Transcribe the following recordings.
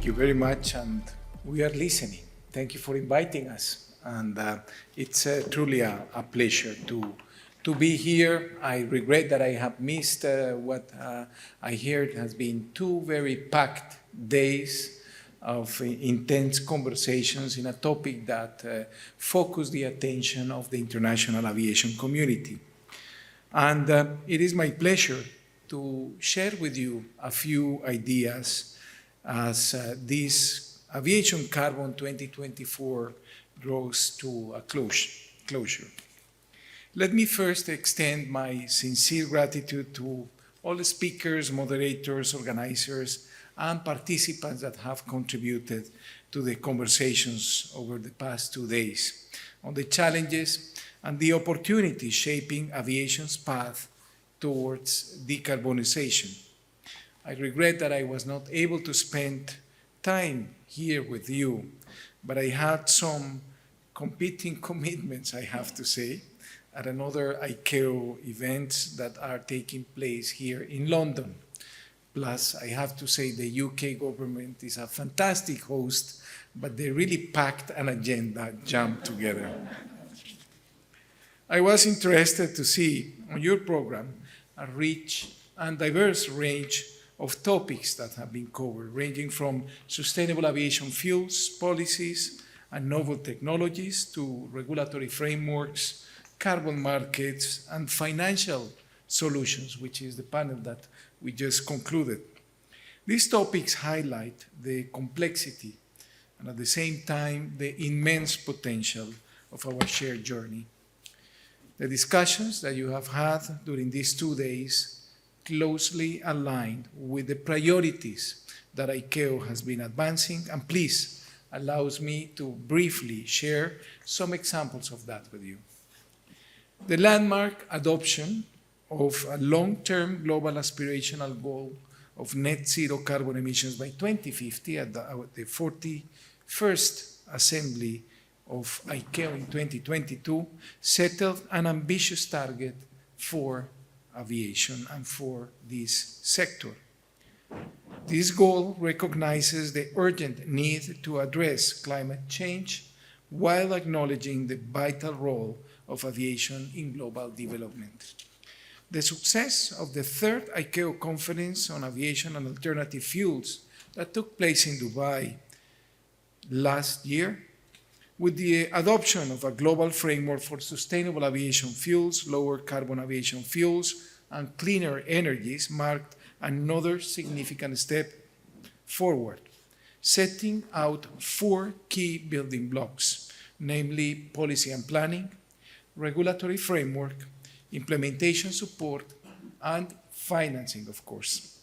Thank you very much, and we are listening. Thank you for inviting us, and it's truly a pleasure to be here. I regret that I have missed what I heard has been two very packed days of intense conversations in a topic that focused the attention of the international aviation community. And it is my pleasure to share with you a few ideas as this Aviation Carbon 2024 draws to a closure. Let me first extend my sincere gratitude to all the speakers, moderators, organizers, and participants that have contributed to the conversations over the past 2 days on the challenges and the opportunities shaping aviation's path towards decarbonization. I regret that I was not able to spend time here with you, but I had some competing commitments, I have to say, at another ICAO events that are taking place here in London. Plus, I have to say the UK government is a fantastic host, but they really packed an agenda jammed together. I was interested to see on your program a rich and diverse range of topics that have been covered, ranging from sustainable aviation fuels, policies, and novel technologies to regulatory frameworks, carbon markets, and financial solutions, which is the panel that we just concluded. These topics highlight the complexity and at the same time the immense potential of our shared journey. The discussions that you have had during these 2 days closely aligned with the priorities that ICAO has been advancing, and please allows me to briefly share some examples of that with you. The landmark adoption of a long-term global aspirational goal of net zero carbon emissions by 2050 at the 41st Assembly of ICAO in 2022 settled an ambitious target for aviation and for this sector. This goal recognizes the urgent need to address climate change while acknowledging the vital role of aviation in global development. The success of the third ICAO conference on aviation and alternative fuels that took place in Dubai last year, with the adoption of a global framework for sustainable aviation fuels, lower carbon aviation fuels, and cleaner energies, marked another significant step forward, setting out 4 key building blocks, namely policy and planning, regulatory framework, implementation support, and financing, of course.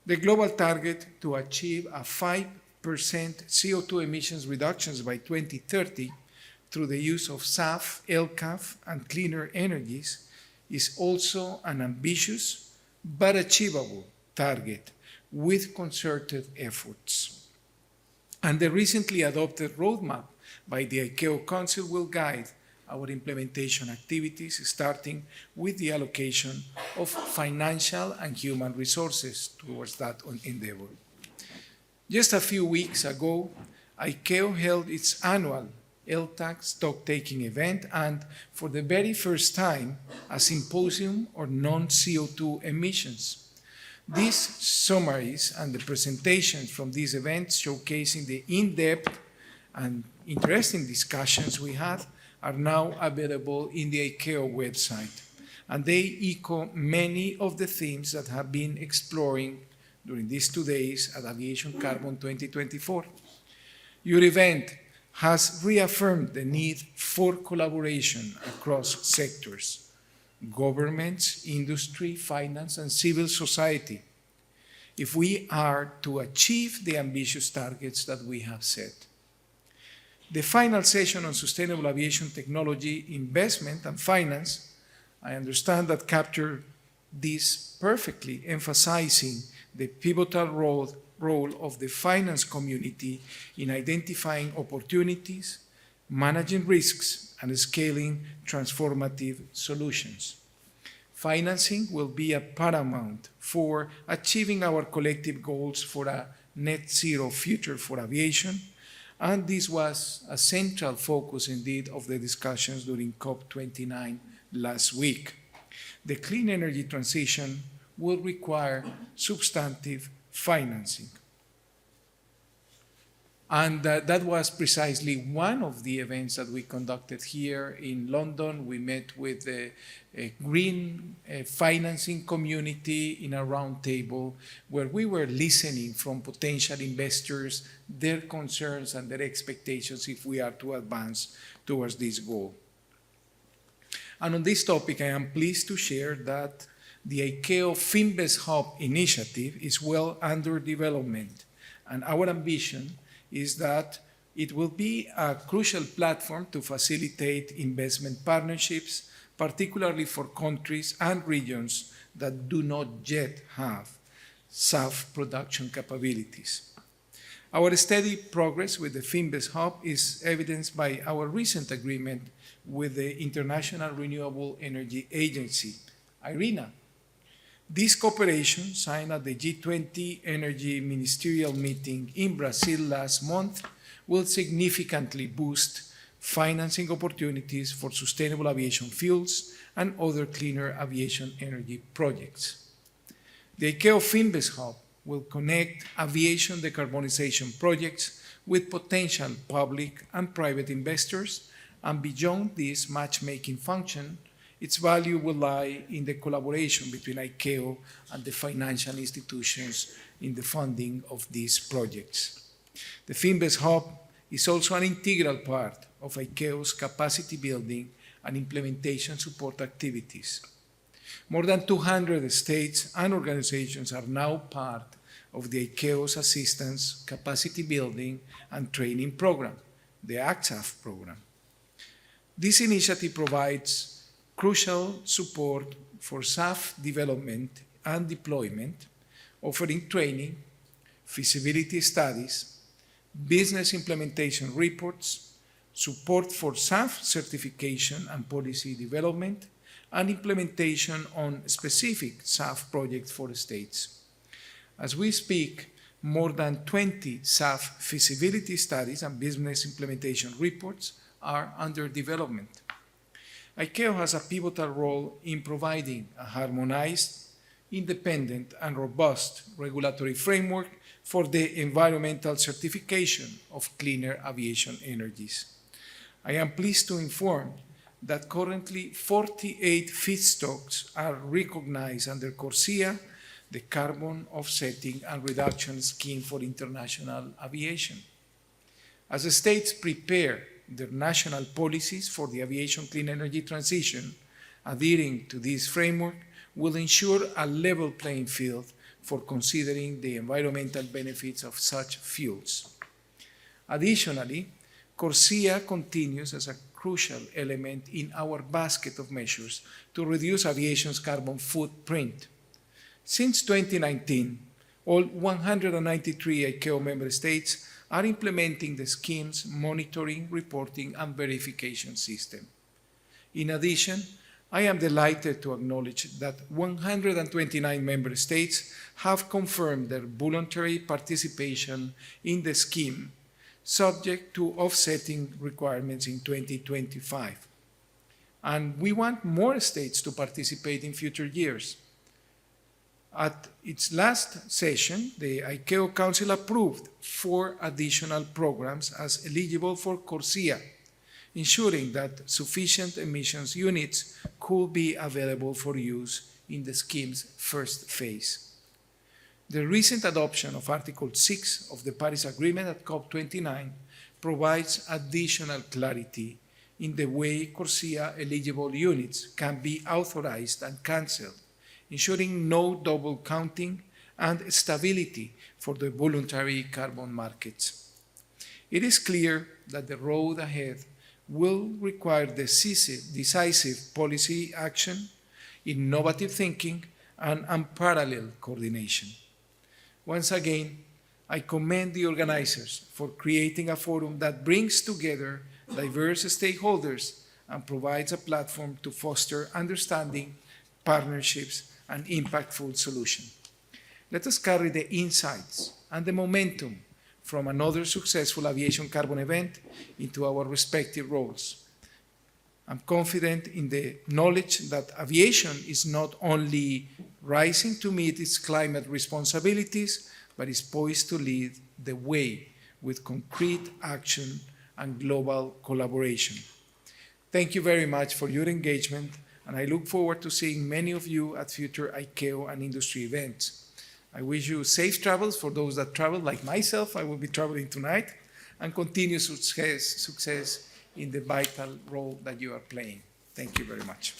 The global target to achieve a 5% CO2 emissions reductions by 2030 through the use of SAF, LCAF, and cleaner energies is also an ambitious but achievable target with concerted efforts. And the recently adopted roadmap by the ICAO Council will guide our implementation activities, starting with the allocation of financial and human resources towards that endeavor. Just a few weeks ago, ICAO held its annual LTAC stock-taking event and, for the very first time, a symposium on non-CO2 emissions. These summaries and the presentations from these events, showcasing the in-depth and interesting discussions we had, are now available in the ICAO website, and they echo many of the themes that have been exploring during these 2 days at Aviation Carbon 2024. Your event has reaffirmed the need for collaboration across sectors, governments, industry, finance, and civil society, if we are to achieve the ambitious targets that we have set. The final session on sustainable aviation technology, investment, and finance, I understand that captured this perfectly, emphasizing the pivotal role of the finance community in identifying opportunities, managing risks, and scaling transformative solutions. Financing will be a paramount for achieving our collective goals for a net zero future for aviation, and this was a central focus indeed of the discussions during COP29 last week. The clean energy transition will require substantive financing. And that was precisely one of the events that we conducted here in London. We met with the green financing community in a roundtable where we were listening from potential investors, their concerns and their expectations if we are to advance towards this goal. And on this topic, I am pleased to share that the ICAO Finbest Hub initiative is well under development, and our ambition is that it will be a crucial platform to facilitate investment partnerships, particularly for countries and regions that do not yet have SAF production capabilities. Our steady progress with the Finbest Hub is evidenced by our recent agreement with the International Renewable Energy Agency, IRENA. This cooperation, signed at the G20 Energy Ministerial Meeting in Brazil last month, will significantly boost financing opportunities for sustainable aviation fuels and other cleaner aviation energy projects. The ICAO Finbest Hub will connect aviation decarbonization projects with potential public and private investors, and beyond this matchmaking function, its value will lie in the collaboration between ICAO and the financial institutions in the funding of these projects. The Finbest Hub is also an integral part of ICAO's capacity building and implementation support activities. More than 200 states and organizations are now part of the ICAO's Assistance, Capacity Building and Training Program, the ACSAF program. This initiative provides crucial support for SAF development and deployment, offering training, feasibility studies, business implementation reports, support for SAF certification and policy development, and implementation on specific SAF projects for states. As we speak, more than 20 SAF feasibility studies and business implementation reports are under development. ICAO has a pivotal role in providing a harmonized, independent, and robust regulatory framework for the environmental certification of cleaner aviation energies. I am pleased to inform that currently 48 feedstocks are recognized under CORSIA, the Carbon Offsetting and Reduction Scheme for International Aviation. As the states prepare their national policies for the aviation clean energy transition, adhering to this framework will ensure a level playing field for considering the environmental benefits of such fuels. Additionally, CORSIA continues as a crucial element in our basket of measures to reduce aviation's carbon footprint. Since 2019, all 193 ICAO member states are implementing the scheme's monitoring, reporting, and verification system. In addition, I am delighted to acknowledge that 129 member states have confirmed their voluntary participation in the scheme, subject to offsetting requirements in 2025. And we want more states to participate in future years. At its last session, the ICAO Council approved 4 additional programs as eligible for CORSIA, ensuring that sufficient emissions units could be available for use in the scheme's first phase. The recent adoption of Article 6 of the Paris Agreement at COP29 provides additional clarity in the way CORSIA eligible units can be authorized and cancelled, ensuring no double counting and stability for the voluntary carbon markets. It is clear that the road ahead will require decisive policy action, innovative thinking, and unparalleled coordination. Once again, I commend the organizers for creating a forum that brings together diverse stakeholders and provides a platform to foster understanding, partnerships, and impactful solutions. Let us carry the insights and the momentum from another successful Aviation Carbon event into our respective roles. I'm confident in the knowledge that aviation is not only rising to meet its climate responsibilities, but is poised to lead the way with concrete action and global collaboration. Thank you very much for your engagement, and I look forward to seeing many of you at future ICAO and industry events. I wish you safe travels for those that travel, like myself. I will be traveling tonight, and continued success in the vital role that you are playing. Thank you very much.